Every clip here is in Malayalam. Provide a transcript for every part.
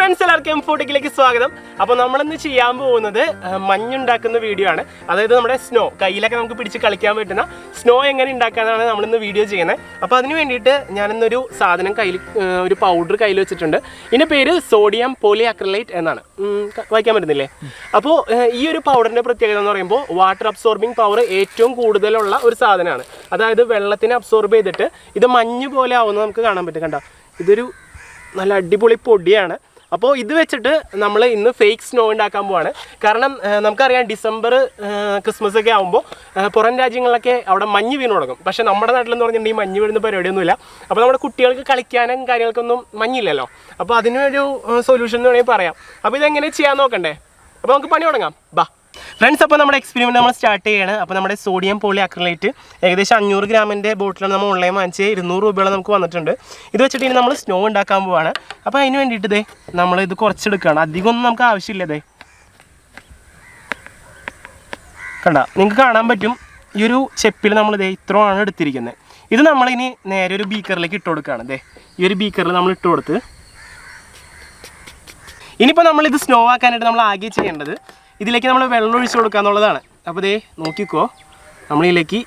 ഫ്രണ്ട്സ് എല്ലാവർക്കും M4Techലേക്ക് സ്വാഗതം. അപ്പോൾ നമ്മളിന്ന് ചെയ്യാൻ പോകുന്നത് മഞ്ഞുണ്ടാക്കുന്ന വീഡിയോ ആണ്. അതായത് നമ്മുടെ സ്നോ കയ്യിലൊക്കെ നമുക്ക് പിടിച്ച് കളിക്കാൻ പറ്റുന്ന സ്നോ എങ്ങനെ ഉണ്ടാക്കാനാണ് നമ്മളിന്ന് വീഡിയോ ചെയ്യുന്നത്. അപ്പോൾ അതിന് വേണ്ടിയിട്ട് ഞാനിന്നൊരു സാധനം കയ്യിൽ ഒരു പൗഡർ കയ്യിൽ വെച്ചിട്ടുണ്ട്. ഇതിൻ്റെ പേര് സോഡിയം പോളിഅക്രിലേറ്റ് എന്നാണ്. വായിക്കാൻ പറ്റുന്നില്ലേ? അപ്പോൾ ഈ ഒരു പൗഡറിൻ്റെ പ്രത്യേകത എന്ന് പറയുമ്പോൾ വാട്ടർ അബ്സോർബിങ് പവർ ഏറ്റവും കൂടുതലുള്ള ഒരു സാധനമാണ്. അതായത് വെള്ളത്തിനെ അബ്സോർബ് ചെയ്തിട്ട് ഇത് മഞ്ഞ് പോലെ ആവുന്നത് നമുക്ക് കാണാൻ പറ്റും. കണ്ടോ, ഇതൊരു നല്ല അടിപൊളി പൊടിയാണ്. അപ്പോൾ ഇത് വെച്ചിട്ട് നമ്മൾ ഇന്ന് ഫേക്ക് സ്നോ ഉണ്ടാക്കാൻ പോവാണ്. കാരണം നമുക്കറിയാം ഡിസംബർ ക്രിസ്മസ് ഒക്കെ ആകുമ്പോൾ പുറം രാജ്യങ്ങളിലൊക്കെ അവിടെ മഞ്ഞ് വീണ് തുടങ്ങും. പക്ഷേ നമ്മുടെ നാട്ടിലെന്ന് പറഞ്ഞിട്ടുണ്ടെങ്കിൽ മഞ്ഞ് വീഴുന്ന പരിപാടിയൊന്നുമില്ല. അപ്പോൾ നമ്മുടെ കുട്ടികൾക്ക് കളിക്കാനും കാര്യങ്ങൾക്കൊന്നും മഞ്ഞില്ലല്ലോ. അപ്പോൾ അതിനൊരു സൊല്യൂഷൻ എന്ന് വേണമെങ്കിൽ പറയാം. അപ്പോൾ ഇതെങ്ങനെ ചെയ്യാൻ നോക്കണ്ടേ? അപ്പോൾ നമുക്ക് പണി തുടങ്ങാം. ബാ ഫ്രണ്ട്സ്, അപ്പോൾ നമ്മുടെ എക്സ്പെരിമെൻറ്റ് നമ്മൾ സ്റ്റാർട്ട് ചെയ്യാണ്. അപ്പോൾ നമ്മുടെ സോഡിയം പോളിഅക്രിലേറ്റ് ഏകദേശം 500 ഗ്രാമിൻ്റെ ബോട്ടിലാണ് നമ്മൾ ഓൺലൈൻ വാങ്ങിച്ച് 200 രൂപയോളം നമുക്ക് വന്നിട്ടുണ്ട്. ഇത് വെച്ചിട്ട് ഇനി നമ്മൾ സ്നോ ഉണ്ടാക്കാൻ പോവാണ്. അപ്പോൾ അതിന് വേണ്ടിയിട്ട് ഇതേ നമ്മൾ ഇത് കുറച്ചെടുക്കുകയാണ്. അധികമൊന്നും നമുക്ക് ആവശ്യമില്ല. ഇതേ കണ്ട, നിങ്ങൾക്ക് കാണാൻ പറ്റും ഈ ഒരു ചെപ്പിൽ നമ്മളിതേ ഇത്രയാണ് എടുത്തിരിക്കുന്നത്. ഇത് നമ്മളിനി നേരെ ഒരു ബീക്കറിലേക്ക് ഇട്ട് കൊടുക്കുകയാണ്. ഇതേ ഈ ഒരു ബീക്കറിൽ നമ്മൾ ഇട്ട് കൊടുത്ത് ഇനിയിപ്പോൾ നമ്മളിത് സ്നോ ആക്കാനായിട്ട് നമ്മൾ ആകെ ചെയ്യേണ്ടത് ഇതിലേക്ക് നമ്മൾ വെള്ളം ഒഴിച്ച് കൊടുക്കുക എന്നുള്ളതാണ്. അപ്പോൾ ദേ നോക്കിക്കോ, നമ്മളിതിലേക്ക്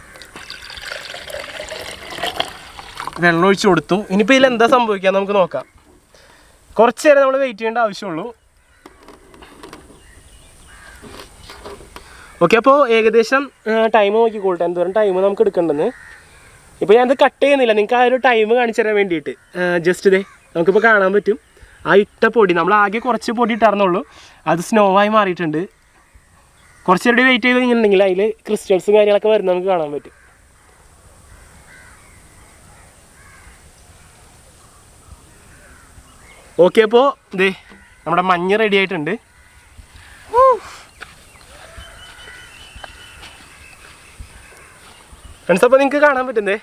വെള്ളം ഒഴിച്ച് കൊടുത്തു. ഇനിയിപ്പോൾ ഇതിൽ എന്താ സംഭവിക്കുക നമുക്ക് നോക്കാം. കുറച്ച് നേരം നമ്മൾ വെയിറ്റ് ചെയ്യേണ്ട ആവശ്യമുള്ളൂ. ഓക്കെ, അപ്പോൾ ഏകദേശം ടൈം നോക്കിക്കോട്ടെ, എന്തോരം ടൈം നമുക്ക് എടുക്കേണ്ടെന്ന്. ഇപ്പോൾ ഞാനത് കട്ട് ചെയ്യുന്നില്ല, നിങ്ങൾക്ക് ആ ഒരു ടൈം കാണിച്ചു തരാൻ വേണ്ടിയിട്ട്. ജസ്റ്റ് ഇതേ നമുക്കിപ്പോൾ കാണാൻ പറ്റും ആ ഇട്ട പൊടി. നമ്മൾ ആകെ കുറച്ച് പൊടി ഇട്ടായിരുന്നുള്ളൂ, അത് സ്നോ ആയി മാറിയിട്ടുണ്ട്. കുറച്ച് നേരം വെയിറ്റ് ചെയ്ത് കഴിഞ്ഞിട്ടുണ്ടെങ്കിൽ അതിൽ ക്രിസ്റ്റൽസും കാര്യങ്ങളൊക്കെ വരുന്നത് നമുക്ക് കാണാൻ പറ്റും. ഓക്കെ, അപ്പോൾ ഇതേ നമ്മുടെ മഞ്ഞ് റെഡി ആയിട്ടുണ്ട്. ഫ്രണ്ട്സ്, അപ്പോൾ നിങ്ങൾക്ക് കാണാൻ പറ്റുന്നേ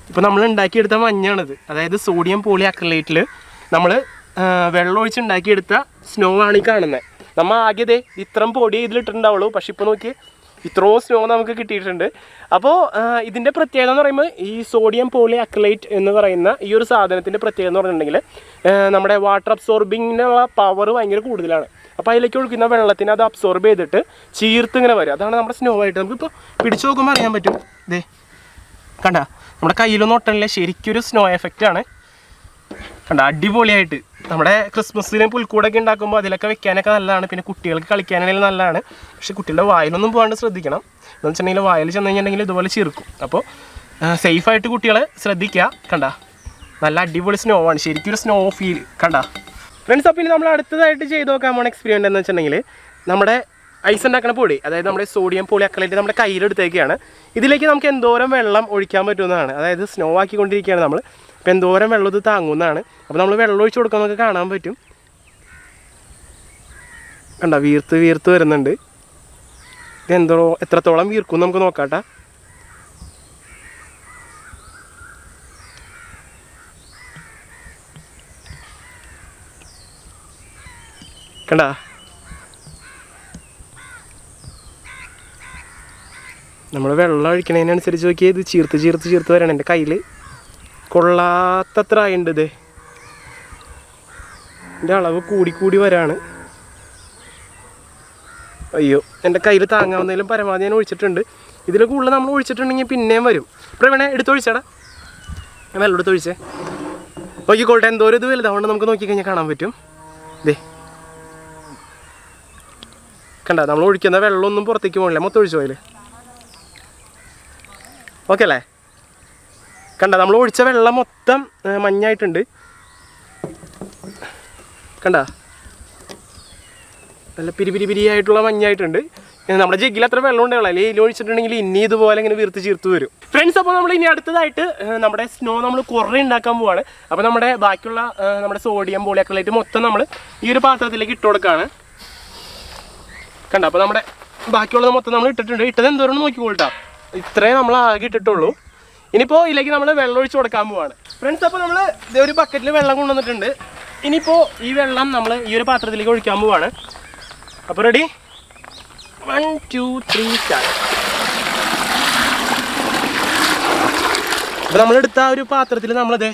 ഇപ്പോൾ നമ്മൾ ഉണ്ടാക്കിയെടുത്ത മഞ്ഞാണിത്. അതായത് സോഡിയം പോളിഅക്രിലേറ്റിൽ നമ്മൾ വെള്ളം ഒഴിച്ച് ഉണ്ടാക്കിയെടുത്ത സ്നോ ആണ് ഈ കാണുന്നത്. നമ്മൾ ആകെ ഇതേ ഇത്രയും പൊടി ഇതിലിട്ടുണ്ടാവുള്ളൂ. പക്ഷെ ഇപ്പോൾ നോക്കി ഇത്രയും സ്നോ നമുക്ക് കിട്ടിയിട്ടുണ്ട്. അപ്പോൾ ഇതിൻ്റെ പ്രത്യേകത എന്ന് പറയുമ്പോൾ ഈ സോഡിയം പോളിഅക്രിലേറ്റ് എന്ന് പറയുന്ന ഈ ഒരു സാധനത്തിൻ്റെ പ്രത്യേകത എന്ന് പറഞ്ഞിട്ടുണ്ടെങ്കിൽ നമ്മുടെ വാട്ടർ അബ്സോർബിങ്ങിനുള്ള പവർ ഭയങ്കര കൂടുതലാണ്. അപ്പോൾ അതിലേക്ക് ഒഴിക്കുന്ന വെള്ളത്തിന് അത് അബ്സോർബ് ചെയ്തിട്ട് ചീർത്ത് ഇങ്ങനെ വരും. അതാണ് നമ്മുടെ സ്നോ ആയിട്ട് നമുക്കിപ്പോൾ പിടിച്ചു നോക്കുമ്പോൾ അറിയാൻ പറ്റും. ഇതേ കണ്ട, നമ്മുടെ കയ്യിലൊന്നും ഒട്ടണില്ല, ശരിക്കൊരു സ്നോ എഫക്റ്റാണ്. കണ്ട, അടിപൊളിയായിട്ട് നമ്മുടെ ക്രിസ്മസിന് പുൽക്കൂടൊക്കെ ഉണ്ടാക്കുമ്പോൾ അതിലൊക്കെ വെക്കാനൊക്കെ നല്ലതാണ്. പിന്നെ കുട്ടികൾക്ക് കളിക്കാനാണെങ്കിലും നല്ലതാണ്. പക്ഷേ കുട്ടികളുടെ വായിലൊന്നും പോകാണ്ട് ശ്രദ്ധിക്കണം. എന്ന് വെച്ചിട്ടുണ്ടെങ്കിൽ വായിൽ ചെന്ന് കഴിഞ്ഞിട്ടുണ്ടെങ്കിൽ ഇതുപോലെ ചീർക്കും. അപ്പോൾ സേഫായിട്ട് കുട്ടികളെ ശ്രദ്ധിക്കുക. കണ്ട, നല്ല അടിപൊളി സ്നോ ആണ്, ശരിക്കും ഒരു സ്നോ ഫീൽ. കണ്ട ഫ്രണ്ട്സ്, അപ്പോൾ ഇനി നമ്മൾ അടുത്തതായിട്ട് ചെയ്ത് നോക്കാൻ പോണ എക്സ്പീരിയൻസ് എന്ന് വെച്ചിട്ടുണ്ടെങ്കിൽ നമ്മുടെ ഐസ് ഉണ്ടാക്കുന്ന പൊടി, അതായത് നമ്മുടെ സോഡിയം പോളിഅക്രിലേറ്റ് നമ്മുടെ കയ്യിലെടുത്തേക്കാണ്. ഇതിലേക്ക് നമുക്ക് എന്തോരം വെള്ളം ഒഴിക്കാൻ പറ്റുമെന്നാണ്. അതായത് സ്നോ ആക്കിക്കൊണ്ടിരിക്കുകയാണ് നമ്മൾ. അപ്പോൾ എന്തോരം വെള്ളം ഇത് താങ്ങുന്നതാണ്. അപ്പോൾ നമ്മൾ വെള്ളം ഒഴിച്ച് കൊടുക്കാമെന്നൊക്കെ കാണാൻ പറ്റും. കണ്ട, വീർത്ത് വീർത്ത് വരുന്നുണ്ട്. ഇത് എത്രത്തോളം വീർക്കും നമുക്ക് നോക്കാട്ടാ. കണ്ട, നമ്മൾ വെള്ളം ഒഴിക്കണതിനനുസരിച്ച് നോക്കി ഇത് ചീർത്ത് ചീർത്ത് ചീർത്ത് വരണം. എൻ്റെ കയ്യിൽ കൊള്ളാത്തത്ര ആയിട്ടുണ്ട്. ഇത് എൻ്റെ അളവ് കൂടിക്കൂടി വരാണ്. അയ്യോ, എൻ്റെ കയ്യിൽ താങ്ങാവുന്നതിലും പരമാവധി ഞാൻ ഒഴിച്ചിട്ടുണ്ട്. ഇതിൽ കൂടുതൽ നമ്മൾ ഒഴിച്ചിട്ടുണ്ടെങ്കിൽ പിന്നെയും വരും. പ്രവീണേ, എടുത്തൊഴിച്ചാടാ, വെള്ളം എടുത്തൊഴിച്ചേ. നോക്കിക്കോട്ടെ, എന്തോരം ഇത് വലുതാവുകൊണ്ട് നമുക്ക് നോക്കിക്കഴിഞ്ഞാൽ കാണാൻ പറ്റും. ഇതേ കണ്ട, നമ്മൾ ഒഴിക്കുന്ന വെള്ളമൊന്നും പുറത്തേക്ക് പോകില്ല, മൊത്തം ഒഴിച്ചു പോയില്ലേ. ഓക്കെ അല്ലേ? കണ്ട, നമ്മൾ ഒഴിച്ച വെള്ളം മൊത്തം മഞ്ഞായിട്ടുണ്ട്. കണ്ട, നല്ല പിരിപിരിയായിട്ടുള്ള മഞ്ഞായിട്ടുണ്ട്. നമ്മുടെ ജഗ്ഗിൽ അത്ര വെള്ളം ഉണ്ടാവുള്ളൂ. അല്ലെങ്കിൽ ഇതിൽ ഒഴിച്ചിട്ടുണ്ടെങ്കിൽ ഇനി ഇതുപോലെ ഇങ്ങനെ വീർത്ത് ചീർത്ത് വരും. ഫ്രണ്ട്സ്, അപ്പോൾ നമ്മൾ ഇനി അടുത്തതായിട്ട് നമ്മുടെ സ്നോ നമ്മൾ കുറേ ഉണ്ടാക്കാൻ പോവാണ്. അപ്പോൾ നമ്മുടെ ബാക്കിയുള്ള നമ്മുടെ സോഡിയം പോളിഅക്രിലേറ്റ് മൊത്തം നമ്മൾ ഈ ഒരു പാത്രത്തിലേക്ക് ഇട്ട് കൊടുക്കുകയാണ്. കണ്ട, അപ്പോൾ നമ്മുടെ ബാക്കിയുള്ളത് മൊത്തം നമ്മൾ ഇട്ടിട്ടുണ്ട്. ഇട്ടത് എന്തോരം നോക്കിക്കോട്ടാ, ഇത്രയും നമ്മൾ ആകെ ഇട്ടിട്ടുള്ളൂ. ഇനിയിപ്പോൾ ഇതിലേക്ക് നമ്മൾ വെള്ളം ഒഴിച്ച് കൊടുക്കാൻ പോവാണ്. ഫ്രണ്ട്സ്, അപ്പോൾ നമ്മൾ ഇതേ ഒരു ബക്കറ്റിൽ വെള്ളം കൊണ്ടുവന്നിട്ടുണ്ട്. ഇനിയിപ്പോൾ ഈ വെള്ളം നമ്മൾ ഈ ഒരു പാത്രത്തിലേക്ക് ഒഴിക്കാൻ പോവാണ്. അപ്പോൾ റെഡി, 1 2 3 സ്റ്റാർട്ട്. അപ്പോൾ നമ്മളെടുത്ത ആ ഒരു പാത്രത്തിൽ നമ്മളത്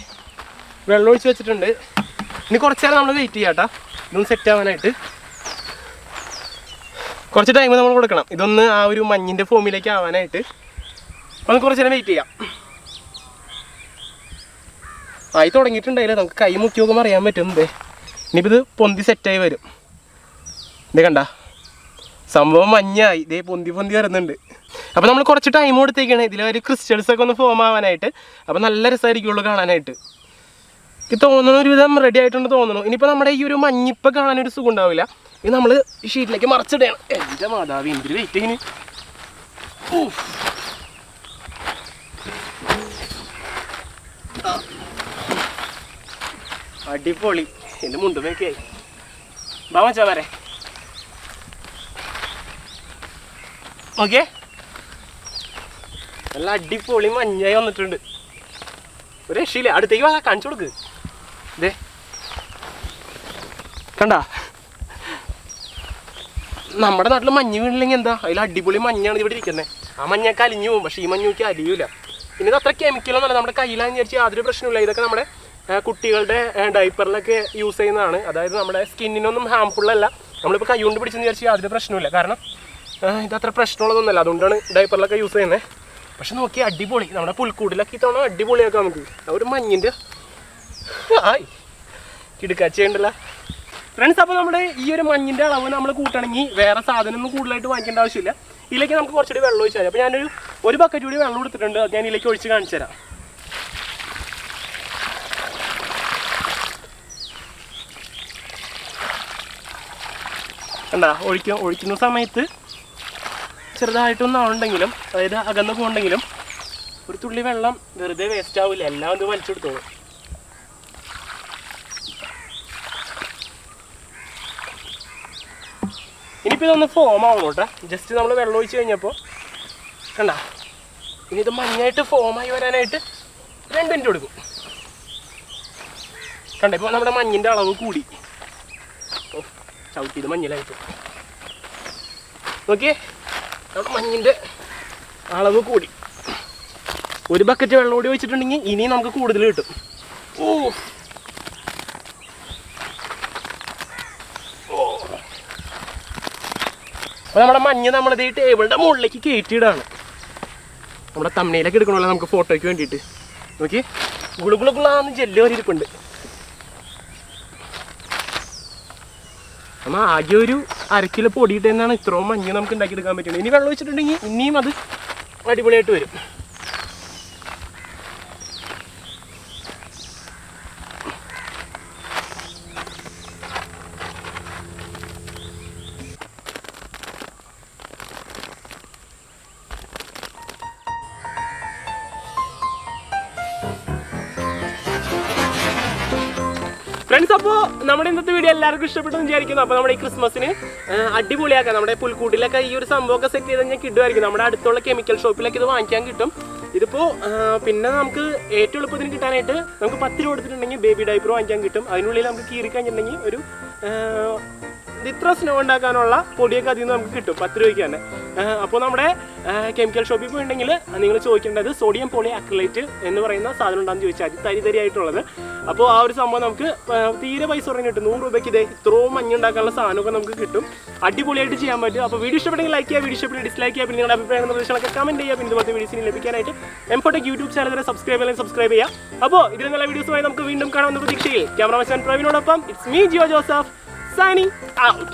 വെള്ളം ഒഴിച്ച് വെച്ചിട്ടുണ്ട്. ഇനി കുറച്ച് നേരം നമ്മൾ വെയിറ്റ് ചെയ്യാം കേട്ടോ, ഇതൊന്ന് സെറ്റ് ആവാനായിട്ട്. കുറച്ച് ടൈം നമ്മൾ കൊടുക്കണം ഇതൊന്ന് ആ ഒരു മഞ്ഞിൻ്റെ ഫോമിലേക്ക് ആവാനായിട്ട്. ഒന്ന് കുറച്ച് നേരം വെയിറ്റ് ചെയ്യാം. ആയി തുടങ്ങിയിട്ടുണ്ടായില്ലേ, നമുക്ക് കൈ മുക്കി നോക്കുമ്പോൾ അറിയാൻ പറ്റുന്നത്. ഇനിയിപ്പോൾ ഇത് പൊന്തി സെറ്റായി വരും. ഇതേ കണ്ട സംഭവം മഞ്ഞായി, ഇതേ പൊന്തി വരുന്നുണ്ട്. അപ്പോൾ നമ്മൾ കുറച്ച് ടൈം കൊടുത്തേക്കാണ് ഇതിൽ ഒരു ക്രിസ്റ്റൽസൊക്കെ ഒന്ന് ഫോം ആവാനായിട്ട്. അപ്പോൾ നല്ല രസമായിരിക്കുള്ളൂ കാണാനായിട്ട്. എനിക്ക് തോന്നുന്നു ഒരുവിധം റെഡി ആയിട്ടുണ്ട് തോന്നുന്നു. ഇനിയിപ്പോൾ നമ്മുടെ ഈ ഒരു മഞ്ഞിപ്പോൾ കാണാനൊരു സുഖം ഉണ്ടാവില്ല. ഇത് നമ്മൾ ഈ ഷീറ്റിലേക്ക് മറച്ചിടണം. എൻ്റെ മാതാവി എന്തൊരു വെയിറ്റിങ്ങിന്. അടിപൊളി. എൻ്റെ മുണ്ടുമൊക്കെ ആയി ബാമച്ചാ വരെ. ഓക്കെ, നല്ല അടിപൊളി മഞ്ഞായി വന്നിട്ടുണ്ട്. ഒരു രക്ഷയില്ല. അടുത്തേക്ക് വാ, കാണിച്ചു കൊടുക്ക്. ഇതേ കണ്ട, നമ്മുടെ നാട്ടിൽ മഞ്ഞ് വീണില്ലെങ്കിൽ എന്താ, അതിൽ അടിപൊളി മഞ്ഞാണ് ഇവിടെ ഇരിക്കുന്നത്. ആ മഞ്ഞൊക്കെ അലിഞ്ഞു പോകും, പക്ഷേ ഈ മഞ്ഞൊക്കെ അലിയൂല. പിന്നെ ഇത് അത്ര കെമിക്കലൊന്നുമല്ല, നമ്മുടെ കയ്യിലാന്ന് വിചാരിച്ച് യാതൊരു പ്രശ്നമില്ല. ഇതൊക്കെ നമ്മുടെ കുട്ടികളുടെ ഡൈപ്പറിലൊക്കെ യൂസ് ചെയ്യുന്നതാണ്. അതായത് നമ്മുടെ സ്കിന്നിനൊന്നും ഹാംഫുള്ളല്ല. നമ്മളിപ്പോൾ കൈ കൊണ്ട് പിടിച്ചെന്ന് വിചാരിച്ച് യാതൊരു പ്രശ്നമില്ല. കാരണം ഇതത്ര പ്രശ്നമുള്ളതൊന്നുമല്ല, അതുകൊണ്ടാണ് ഡൈപ്പറിലൊക്കെ യൂസ് ചെയ്യുന്നത്. പക്ഷെ നോക്കി അടിപൊളി, നമ്മുടെ പുൽക്കൂടിലൊക്കെ ഇത്തവണ അടിപൊളിയാക്കാം നമുക്ക്. ഒരു മഞ്ഞിൻ്റെ ആയി കിടുക്കാച്ചയുണ്ടല്ലോ ഫ്രണ്ട്സ്. അപ്പോൾ നമ്മുടെ ഈ ഒരു മഞ്ഞിൻ്റെ അളവ് നമ്മൾ കൂട്ടണമെങ്കിൽ വേറെ സാധനമൊന്നും കൂടുതലായിട്ട് വാങ്ങിക്കേണ്ട ആവശ്യമില്ല. ഇതിലേക്ക് നമുക്ക് കുറച്ചുകൂടി വെള്ളം ഒഴിച്ച് തരാം. അപ്പോൾ ഞാനൊരു ബക്കറ്റ് കൂടി വെള്ളം കൊടുത്തിട്ടുണ്ട്, അത് ഞാൻ ഇതിലേക്ക് ഒഴിച്ച് കാണിച്ചു തരാം. കണ്ടാ, ഒഴിക്കുന്ന സമയത്ത് ചെറുതായിട്ടൊന്നാവുണ്ടെങ്കിലും, അതായത് അകന്ന് പോകണ്ടെങ്കിലും ഒരു തുള്ളി വെള്ളം വെറുതെ വേസ്റ്റ് ആവില്ല. എല്ലാം ഒന്ന് വലിച്ചെടുത്തോളൂ. ഇനിയിപ്പോൾ ഇതൊന്ന് ഫോം ആവണം കേട്ടോ. ജസ്റ്റ് നമ്മൾ വെള്ളം ഒഴിച്ച് കഴിഞ്ഞപ്പോൾ കണ്ട, ഇനി ഇത് മഞ്ഞായിട്ട് ഫോമായി വരാനായിട്ട് 2 മിനിറ്റ് കൊടുക്കും. കണ്ട, ഇപ്പോൾ നമ്മുടെ മഞ്ഞിൻ്റെ അളവ് കൂടി. ചവിട്ടിയത് മഞ്ഞിലായിട്ട് നോക്കിയേ, നമ്മുടെ മഞ്ഞിൻ്റെ അളവ് കൂടി. ഒരു ബക്കറ്റ് വെള്ളം കൂടി ഒഴിച്ചിട്ടുണ്ടെങ്കിൽ ഇനി നമുക്ക് കൂടുതൽ കിട്ടും. അപ്പോൾ നമ്മുടെ മഞ്ഞ് നമ്മളിത് ഈ ടേബിളിൻ്റെ മുകളിലേക്ക് കയറ്റിയിടാണ്. നമ്മുടെ തമ്മനയിലൊക്കെ എടുക്കണമല്ലോ നമുക്ക് ഫോട്ടോയ്ക്ക് വേണ്ടിയിട്ട്. നോക്കി ഗുളുഗുളുകളാന്ന് ജെല്ല് വരെ ഇരിപ്പുണ്ട്. നമ്മൾ ആകെ ഒരു 1/2 കിലോ പൊടിയിട്ട് തന്നെയാണ് ഇത്രയും മഞ്ഞ് നമുക്ക് ഉണ്ടാക്കിയെടുക്കാൻ പറ്റുന്നത്. ഇനി വെള്ളം ഒഴിച്ചിട്ടുണ്ടെങ്കിൽ ഇനിയും അത് അടിപൊളിയായിട്ട് വരും. ഫ്രണ്ട്സ്, അപ്പോൾ നമ്മുടെ ഇന്നത്തെ വീഡിയോ എല്ലാവർക്കും ഇഷ്ടപ്പെട്ടെന്ന് വിചാരിക്കുന്നു. അപ്പോൾ നമ്മുടെ ഈ ക്രിസ്മസിന് അടിപൊളിയാക്കാം. നമ്മുടെ പുൽക്കൂട്ടിലൊക്കെ ഈ ഒരു സംഭവമൊക്കെ സെറ്റ് ചെയ്ത് കഴിഞ്ഞാൽ കിട്ടുമായിരിക്കും. നമ്മുടെ അടുത്തുള്ള കെമിക്കൽ ഷോപ്പിലൊക്കെ ഇത് വാങ്ങിക്കാൻ കിട്ടും. ഇതിപ്പോൾ പിന്നെ നമുക്ക് ഏറ്റവും എളുപ്പത്തിന് കിട്ടാനായിട്ട് നമുക്ക് 10 രൂപ കൊടുത്തിട്ടുണ്ടെങ്കിൽ ബേബി ഡൈപ്പർ വാങ്ങിക്കാൻ കിട്ടും. അതിനുള്ളിൽ നമുക്ക് കീറി കഴിഞ്ഞിട്ടുണ്ടെങ്കിൽ ഒരു ഇത്ര സ്നോ ഉണ്ടാക്കാനുള്ള പൊടിയൊക്കെ അതിൽ നിന്ന് നമുക്ക് കിട്ടും 10 രൂപയ്ക്ക് തന്നെ. അപ്പോൾ നമ്മുടെ കെമിക്കൽ ഷോപ്പിൽ പോയിട്ടുണ്ടെങ്കിൽ നിങ്ങൾ ചോദിക്കേണ്ടത് സോഡിയം പോളി അക്രിലേറ്റ് എന്ന് പറയുന്ന സാധനം ഉണ്ടാകുന്ന ചോദിച്ചാൽ അത് തരിയായിട്ടുള്ളത്. അപ്പോൾ ആ ഒരു സംഭവം നമുക്ക് തീരെ പൈസ കുറഞ്ഞ് കിട്ടും. 100 രൂപയ്ക്ക് ഇതേ ഇത്രയും മഞ്ഞുണ്ടാക്കാനുള്ള സാധനമൊക്കെ നമുക്ക് കിട്ടും. അടിപൊളിയായിട്ട് ചെയ്യാൻ പറ്റും. അപ്പോൾ വീഡിയോ ഇഷ്ടപ്പെട്ടെങ്കിൽ ലൈക്ക് ചെയ്യുക, വീഡിയോ ഇഷ്ടപ്പെട്ട് ഡിസ്ലൈക്ക് ചെയ്യുക. പിന്നെ നിങ്ങളുടെ അഭിപ്രായം നിർദ്ദേശങ്ങളൊക്കെ കമൻറ്റ് ചെയ്യുക. പിന്നെ ഇതുപോലത്തെ വീഡിയോസിന് ലഭിക്കാനായിട്ട് എംഫോടെക് യൂട്യൂബ് ചാനൽ വരെ സബ്സ്ക്രൈബ് ചെയ്യുക. അപ്പോൾ ഇതിൽ നല്ല വീഡിയോസുമായി നമുക്ക് വീണ്ടും കാണാമെന്ന പ്രതീക്ഷയിൽ ക്യാമറമാൻ പ്രവീണോടൊപ്പം it's me Jiyo Joseph signing out.